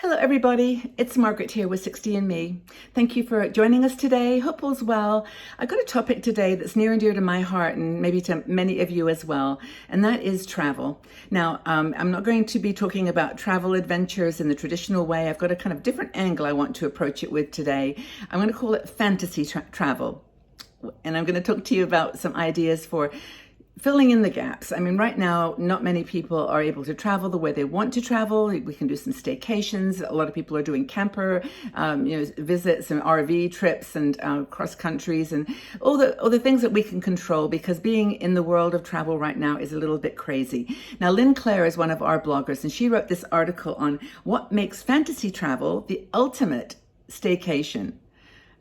Hello, everybody. It's Margaret here with 60 and Me. Thank you for joining us today. Hope all's well. I got a topic today that's near and dear to my heart and maybe to many of you as well, and that is travel. Now, I'm not going to be talking about travel adventures in the traditional way. I've got a kind of different angle I want to approach it with today. I'm going to call it fantasy travel. And I'm going to talk to you about some ideas for filling in the gaps. I mean, right now, not many people are able to travel the way they want to travel. We can do some staycations. A lot of people are doing camper, visits and RV trips and cross countries and all the things that we can control, because being in the world of travel right now is a little bit crazy. Now, Lynn Claire is one of our bloggers, and she wrote this article on what makes fantasy travel the ultimate staycation.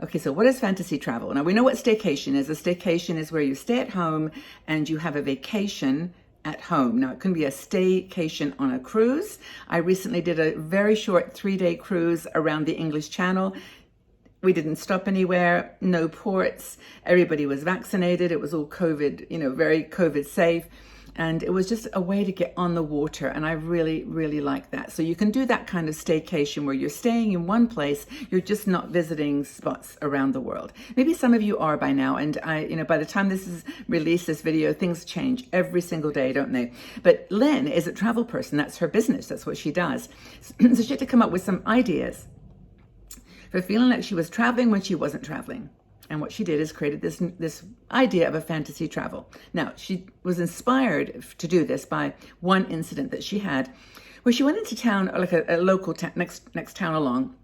Okay, so what is fantasy travel? Now, we know what staycation is. A staycation is where you stay at home and you have a vacation at home. Now, it can be a staycation on a cruise. I recently did a very short 3-day cruise around the English Channel. We didn't stop anywhere, no ports. Everybody was vaccinated. It was all COVID, very COVID safe. And it was just a way to get on the water. And I really, really like that. So you can do that kind of staycation where you're staying in one place. You're just not visiting spots around the world. Maybe some of you are by now. And by the time this is released, this video, things change every single day, don't they? But Lynn is a travel person. That's her business. That's what she does. So she had to come up with some ideas for feeling like she was traveling when she wasn't traveling. And what she did is created this idea of a fantasy travel. Now, she was inspired to do this by one incident that she had where she went into town, like a local next town along,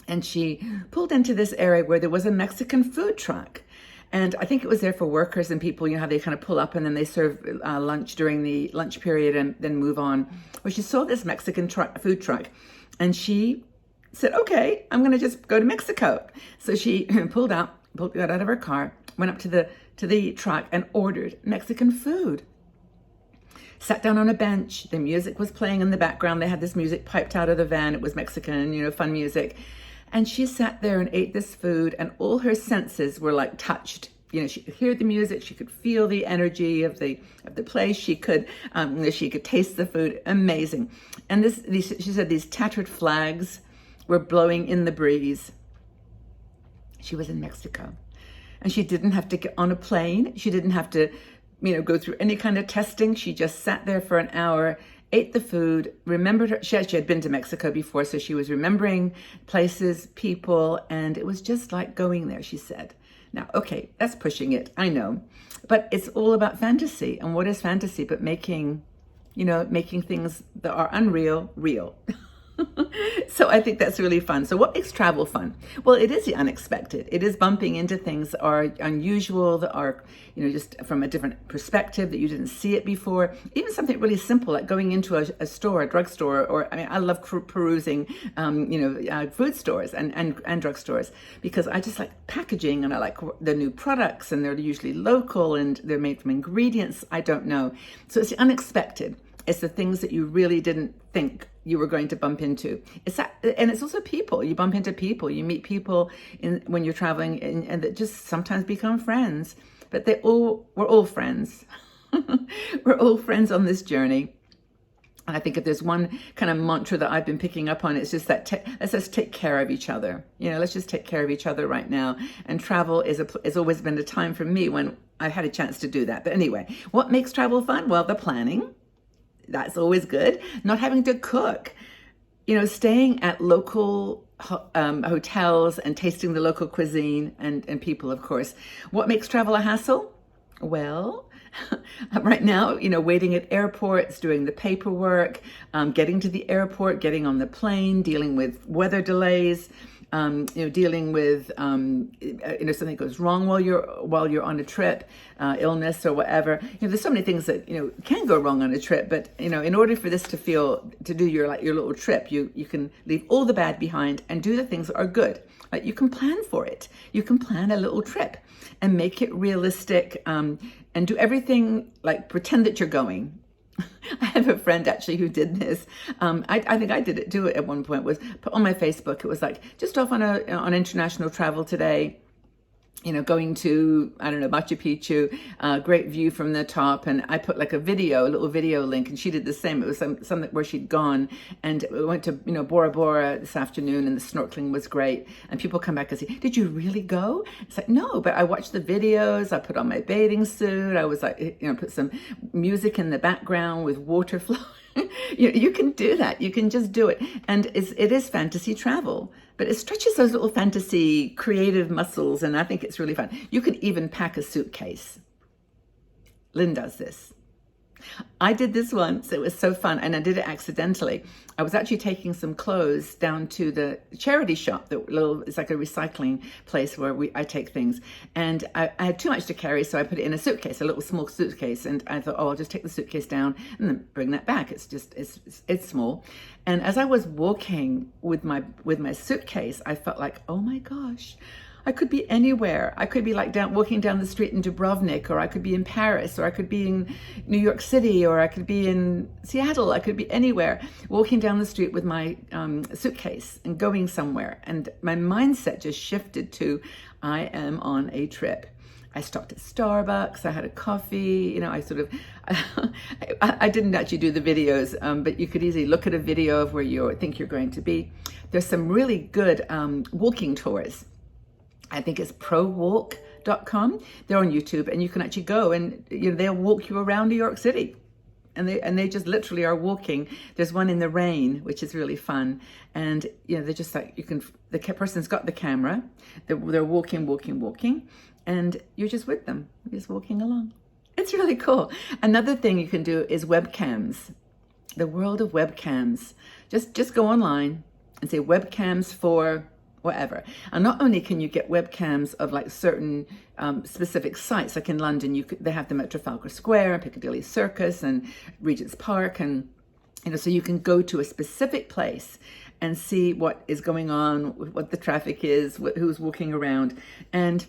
and she pulled into this area where there was a Mexican food truck. And I think it was there for workers and people, how they kind of pull up and then they serve lunch during the lunch period and then move on. Well, she saw this Mexican food truck and she said, okay, I'm going to just go to Mexico. So she got out of her car, went up to the truck and ordered Mexican food. Sat down on a bench. The music was playing in the background. They had this music piped out of the van. It was Mexican, fun music. And she sat there and ate this food, and all her senses were like touched. She could hear the music. She could feel the energy of the place. She could taste the food. Amazing. And she said these tattered flags were blowing in the breeze. She was in Mexico, and she didn't have to get on a plane. She didn't have to, go through any kind of testing. She just sat there for an hour, ate the food, remembered she had been to Mexico before, so she was remembering places, people, and it was just like going there, she said. Now, okay, that's pushing it, I know, but it's all about fantasy. And what is fantasy but making things that are unreal, real. So I think that's really fun. So what makes travel fun? Well, it is the unexpected. It is bumping into things that are unusual, that are, just from a different perspective, that you didn't see it before. Even something really simple like going into a store, a drugstore, or I love perusing, food stores and drugstores, because I just like packaging and I like the new products, and they're usually local and they're made from ingredients I don't know. So it's the unexpected. It's the things that you really didn't think you were going to bump into. And it's also people. You bump into people. You meet people when you're traveling, and that just sometimes become friends. But we're all friends. We're all friends on this journey. And I think if there's one kind of mantra that I've been picking up on, it's just that let's just take care of each other. Let's just take care of each other right now. And travel has always been a time for me when I had a chance to do that. But anyway, what makes travel fun? Well, the planning. That's always good. Not having to cook, staying at local hotels and tasting the local cuisine and people, of course. What makes travel a hassle? Well, right now, waiting at airports, doing the paperwork, getting to the airport, getting on the plane, dealing with weather delays, dealing with, something goes wrong while you're on a trip, illness or whatever. There's so many things that, can go wrong on a trip, but, in order for this to do your little trip, you can leave all the bad behind and do the things that are good. Like you can plan for it. You can plan a little trip and make it realistic, and do everything like pretend that you're going. I have a friend actually who did this. I think I do it at one point. Was put on my Facebook. It was like just off on international travel today. going to, I don't know, Machu Picchu, great view from the top. And I put like a little video link, and she did the same. It was something where she'd gone, and we went to, Bora Bora this afternoon, and the snorkeling was great. And people come back and say, did you really go? It's like, no, but I watched the videos. I put on my bathing suit. I was like, put some music in the background with water flowing. You can do that. You can just do it. And it is fantasy travel, but it stretches those little fantasy creative muscles. And I think it's really fun. You can even pack a suitcase. Lynn does this. I did this once. It was so fun. And I did it accidentally. I was actually taking some clothes down to the charity shop. It's like a recycling place where I take things. And I had too much to carry, so I put it in a suitcase, a little small suitcase. And I thought, I'll just take the suitcase down and then bring that back. It's small. And as I was walking with my suitcase, I felt like, oh my gosh, I could be anywhere. I could be like walking down the street in Dubrovnik, or I could be in Paris, or I could be in New York City, or I could be in Seattle. I could be anywhere, walking down the street with my suitcase and going somewhere. And my mindset just shifted to, I am on a trip. I stopped at Starbucks. I had a coffee. I didn't actually do the videos, but you could easily look at a video of where you think you're going to be. There's some really good walking tours. I think it's prowalk.com. They're on YouTube, and you can actually go and they'll walk you around New York City. And they just literally are walking. There's one in the rain, which is really fun. And they're just like, the person's got the camera. They're walking, and you're just with them. You're just walking along. It's really cool. Another thing you can do is webcams. The world of webcams. Just go online and say webcams for whatever. And not only can you get webcams of like certain specific sites, like in London, they have them at Trafalgar Square and Piccadilly Circus and Regent's Park, and so you can go to a specific place and see what is going on, what the traffic is, who's walking around, and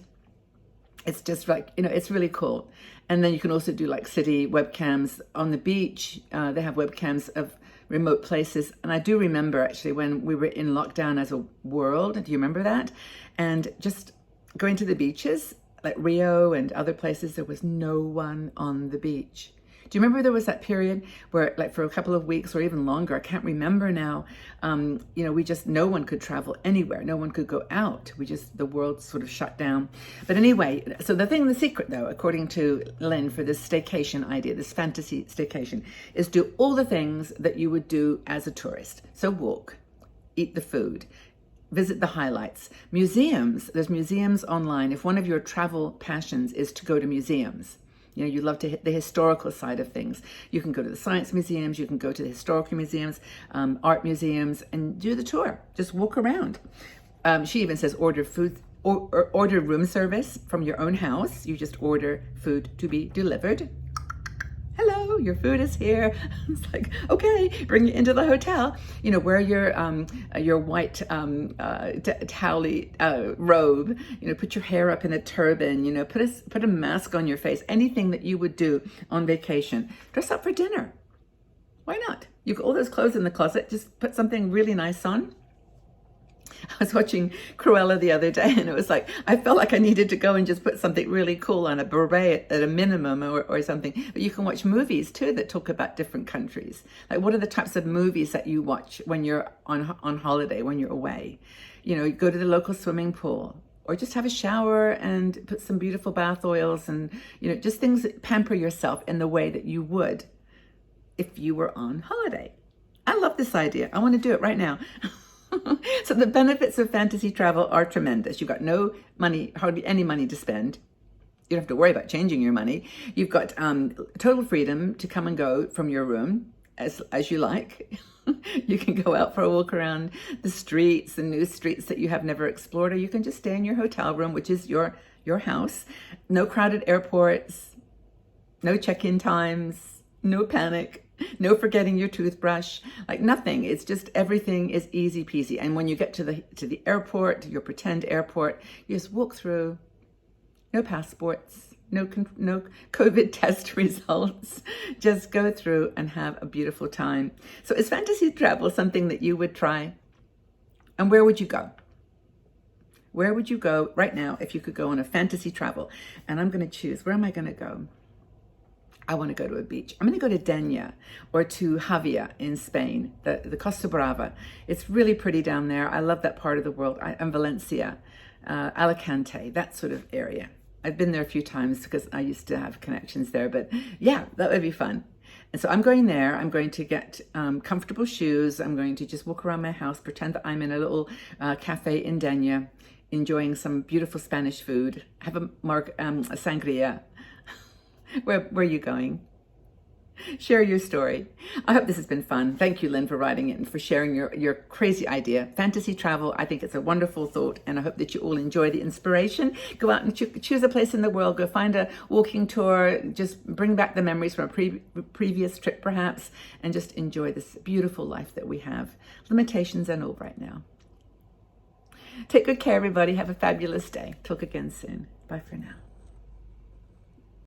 it's just like, it's really cool. And then you can also do like city webcams on the beach. They have webcams of remote places. And I do remember actually when we were in lockdown as a world, do you remember that? And just going to the beaches, like Rio and other places, there was no one on the beach. Do you remember there was that period where like for a couple of weeks or even longer, I can't remember now, no one could travel anywhere. No one could go out. The world sort of shut down. But anyway, so the secret though, according to Lynn, for this staycation idea, this fantasy staycation, is do all the things that you would do as a tourist. So walk, eat the food, visit the highlights. Museums, there's museums online. If one of your travel passions is to go to museums, you love to hit the historical side of things, you can go to the science museums, you can go to the historical museums, art museums, and do the tour. Just walk around. She even says order food, or order room service from your own house. You just order food to be delivered. Hello, your food is here. It's like, okay, bring it into the hotel. Wear your white towel robe. Put your hair up in a turban. Put a mask on your face. Anything that you would do on vacation. Dress up for dinner. Why not? You've got all those clothes in the closet. Just put something really nice on. I was watching Cruella the other day, and it was like, I felt like I needed to go and just put something really cool on, a beret at a minimum or something. But you can watch movies too that talk about different countries. Like, what are the types of movies that you watch when you're on holiday, when you're away? You go to the local swimming pool, or just have a shower and put some beautiful bath oils and, just things that pamper yourself in the way that you would if you were on holiday. I love this idea. I want to do it right now. So the benefits of fantasy travel are tremendous. You've got no money, hardly any money to spend. You don't have to worry about changing your money. You've got total freedom to come and go from your room as you like. You can go out for a walk around the streets, the new streets that you have never explored, or you can just stay in your hotel room, which is your house. No crowded airports, no check-in times, no panic. No forgetting your toothbrush, like nothing. It's just everything is easy peasy. And when you get to the airport, your pretend airport, you just walk through. No passports, no COVID test results. Just go through and have a beautiful time. So is fantasy travel something that you would try? And where would you go? Where would you go right now if you could go on a fantasy travel? And I'm going to choose, where am I going to go? I want to go to a beach. I'm going to go to Denia or to Javia in Spain, the Costa Brava. It's really pretty down there. I love that part of the world. And Valencia, Alicante, that sort of area. I've been there a few times because I used to have connections there, but yeah, that would be fun. And so I'm going there. I'm going to get comfortable shoes. I'm going to just walk around my house, pretend that I'm in a little cafe in Denia, enjoying some beautiful Spanish food, have a sangria. Where are you going? Share your story. I hope this has been fun. Thank you, Lynn, for writing it and for sharing your crazy idea. Fantasy travel, I think it's a wonderful thought, and I hope that you all enjoy the inspiration. Go out and choose a place in the world. Go find a walking tour. Just bring back the memories from a previous trip, perhaps, and just enjoy this beautiful life that we have. Limitations and all right now. Take good care, everybody. Have a fabulous day. Talk again soon. Bye for now.